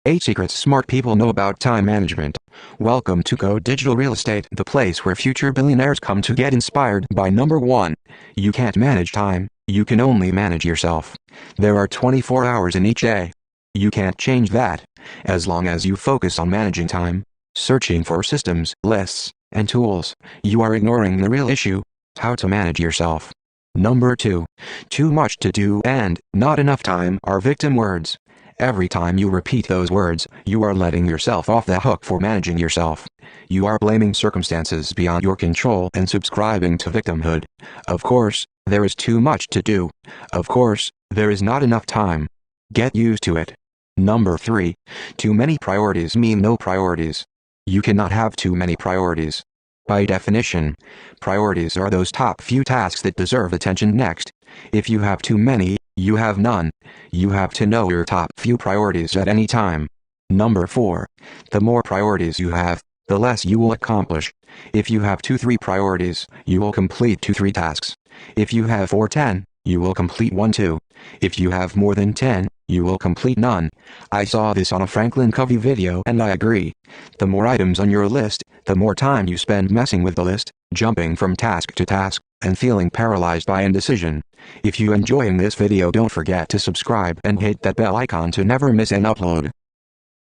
8 secrets smart people know about time management. Welcome to Go Digital Real Estate, the place where future billionaires come to get inspired by number 1. You can't manage time, you can only manage yourself. There are 24 hours in each day. You can't change that. As long as you focus on managing time, searching for systems, lists, and tools, you are ignoring the real issue: how to manage yourself. Number 2. Too much to do and not enough time are victim words. Every time you repeat those words, you are letting yourself off the hook for managing yourself. You are blaming circumstances beyond your control and subscribing to victimhood. Of course, there is too much to do. Of course, there is not enough time. Get used to it. Number 3. Too many priorities mean no priorities. You cannot have too many priorities. By definition, priorities are those top few tasks that deserve attention next. If you have too many, you have none. You have to know your top few priorities at any time. Number 4. The more priorities you have, the less you will accomplish. If you have 2-3 priorities, you will complete 2-3 tasks. If you have 4-10, you will complete 1-2. If you have more than 10, you will complete none. I saw this on a Franklin Covey video and I agree. The more items on your list, the more time you spend messing with the list, jumping from task to task, and feeling paralyzed by indecision. If you enjoying this video, don't forget to subscribe and hit that bell icon to never miss an upload.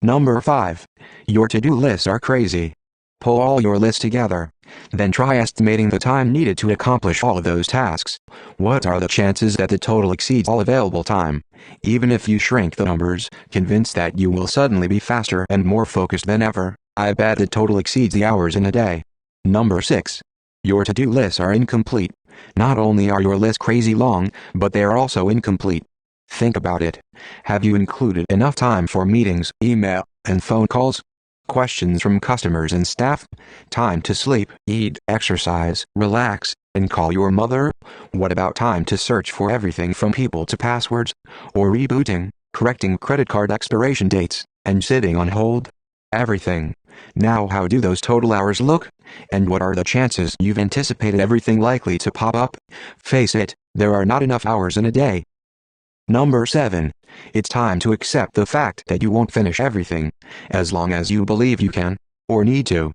Number 5. Your to-do lists are crazy. Pull all your lists together. Then try estimating the time needed to accomplish all of those tasks. What are the chances that the total exceeds all available time? Even if you shrink the numbers, convinced that you will suddenly be faster and more focused than ever, I bet the total exceeds the hours in a day. Number 6. Your to-do lists are incomplete. Not only are your lists crazy long, but they are also incomplete. Think about it. Have you included enough time for meetings, email, and phone calls? Questions from customers and staff? Time to sleep, eat, exercise, relax, and call your mother? What about time to search for everything from people to passwords? Or rebooting, correcting credit card expiration dates, and sitting on hold? Everything. Now how do those total hours look? And what are the chances you've anticipated everything likely to pop up? Face it, there are not enough hours in a day. Number 7. It's time to accept the fact that you won't finish everything, as long as you believe you can, or need to.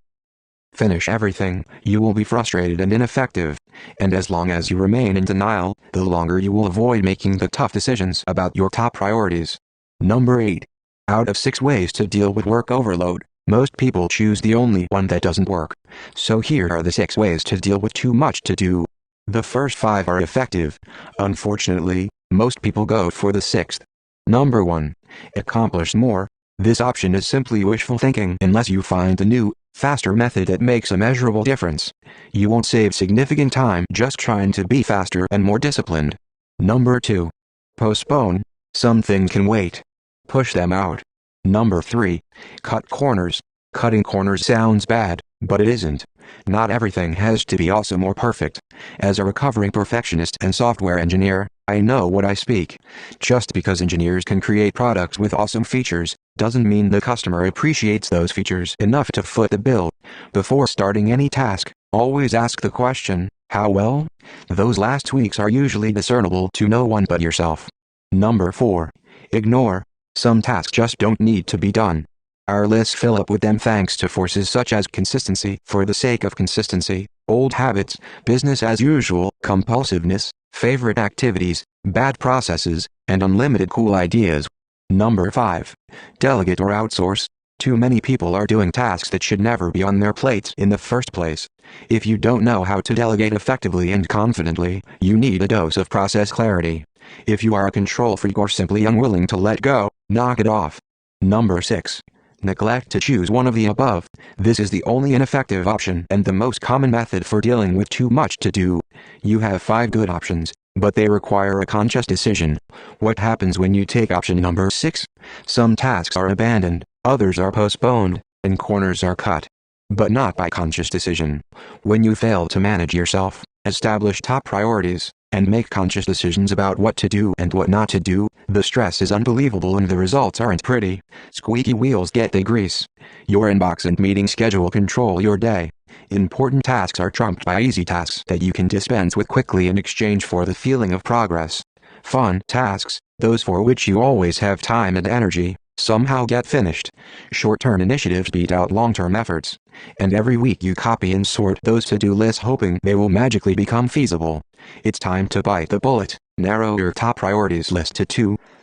Finish everything, you will be frustrated and ineffective, and as long as you remain in denial, the longer you will avoid making the tough decisions about your top priorities. Number 8. Out of 6 ways to deal with work overload, most people choose the only one that doesn't work. So here are the 6 ways to deal with too much to do. The first 5 are effective. Unfortunately, most people go for the 6th. Number 1. Accomplish more. This option is simply wishful thinking unless you find a new, faster method that makes a measurable difference. You won't save significant time just trying to be faster and more disciplined. Number 2. Postpone. Some things can wait. Push them out. Number 3. Cut corners. Cutting corners sounds bad, but it isn't. Not everything has to be awesome or perfect. As a recovering perfectionist and software engineer, I know what I speak. Just because engineers can create products with awesome features, doesn't mean the customer appreciates those features enough to foot the bill. Before starting any task, always ask the question, how well? Those last tweaks are usually discernible to no one but yourself. Number 4. Ignore. Some tasks just don't need to be done. Our lists fill up with them thanks to forces such as consistency for the sake of consistency, old habits, business as usual, compulsiveness, favorite activities, bad processes, and unlimited cool ideas. Number 5. Delegate or outsource. Too many people are doing tasks that should never be on their plates in the first place. If you don't know how to delegate effectively and confidently, you need a dose of process clarity. If you are a control freak or simply unwilling to let go, knock it off. Number 6. Neglect to choose one of the above. This is the only ineffective option and the most common method for dealing with too much to do. You have 5 good options, but they require a conscious decision. What happens when you take option number 6? Some tasks are abandoned, others are postponed, and corners are cut. But not by conscious decision. When you fail to manage yourself, establish top priorities, and make conscious decisions about what to do and what not to do, the stress is unbelievable and the results aren't pretty. Squeaky wheels get the grease. Your inbox and meeting schedule control your day. Important tasks are trumped by easy tasks that you can dispense with quickly in exchange for the feeling of progress. Fun tasks, those for which you always have time and energy, somehow get finished. Short-term initiatives beat out long-term efforts. And every week you copy and sort those to-do lists hoping they will magically become feasible. It's time to bite the bullet. Narrow your top priorities list to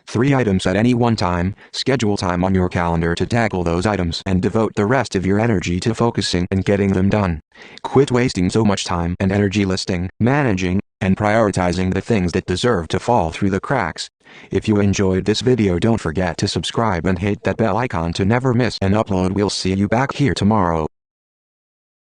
2-3 items at any one time. Schedule time on your calendar to tackle those items and devote the rest of your energy to focusing and getting them done. Quit wasting so much time and energy listing, managing, and prioritizing the things that deserve to fall through the cracks. If you enjoyed this video, don't forget to subscribe and hit that bell icon to never miss an upload. We'll see you back here tomorrow.